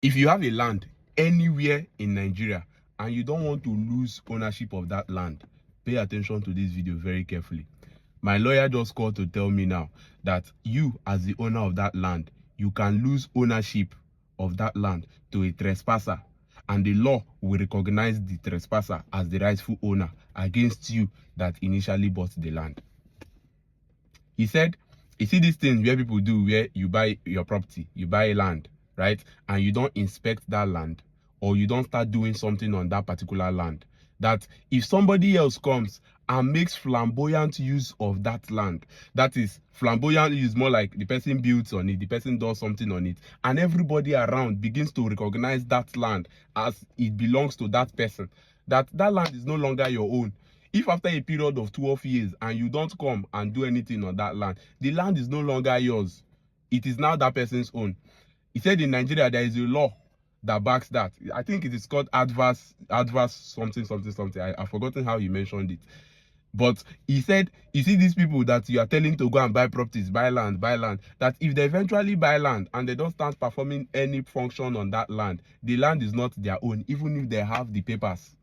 If you have a land anywhere in Nigeria and you don't want to lose ownership of that land, pay attention to this video very carefully. My lawyer just called to tell me now that you, as the owner of that land, you can lose ownership of that land to a trespasser, and the law will recognize the trespasser as the rightful owner against you that initially bought the land. He said, you see these things where people do, where you buy your property, you buy land, right? And you don't inspect that land, or you don't start doing something on that particular land. That if somebody else comes and makes flamboyant use of that land, that is, flamboyant is more like the person builds on it, the person does something on it, and everybody around begins to recognize that land as it belongs to that person, that land is no longer your own. If after a period of 12 years and you don't come and do anything on that land, the land is no longer yours. It is now that person's own. He said in Nigeria there is a law that backs that. I think it is called adverse something. I've forgotten how he mentioned it. But he said, you see these people that you are telling to go and buy properties, buy land, that if they eventually buy land and they don't start performing any function on that land, the land is not their own, even if they have the papers.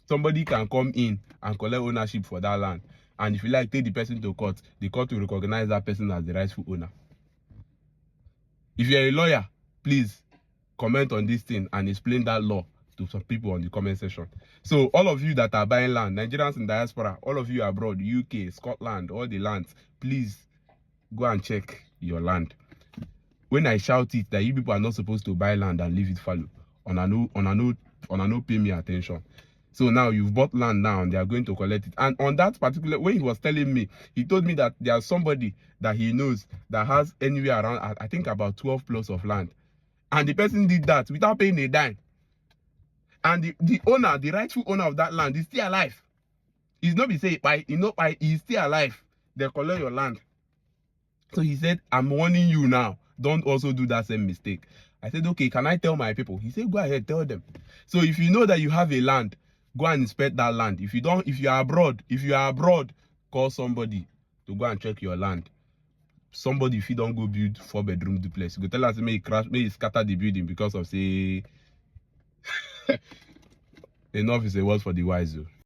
Somebody can come in and collect ownership for that land, and if you like, take the person to court, the court will recognize that person as the rightful owner. If you're a lawyer, please comment on this thing and explain that law to some people on the comment section. So all of you that are buying land, Nigerians in diaspora, all of you abroad, UK, Scotland, all the lands, please go and check your land. When I shout it that you people are not supposed to buy land and leave it fallow, on a no pay me attention. So now you've bought land now and they are going to collect it. And on that particular, when he was telling me, he told me that there's somebody that he knows that has anywhere around, I think about 12 plots of land. And the person did that without paying a dime. And the owner, the rightful owner of that land is still alive. He's not be saying, he's still alive. They collect your land. So he said, I'm warning you now, don't also do that same mistake. I said, okay, can I tell my people? He said, go ahead, tell them. So if you know that you have a land, go and inspect that land. If you are abroad, call somebody to go and check your land. Somebody, if you don't go build 4-bedroom duplex, you go tell us may he scatter the building because of say enough is a word for the wise though.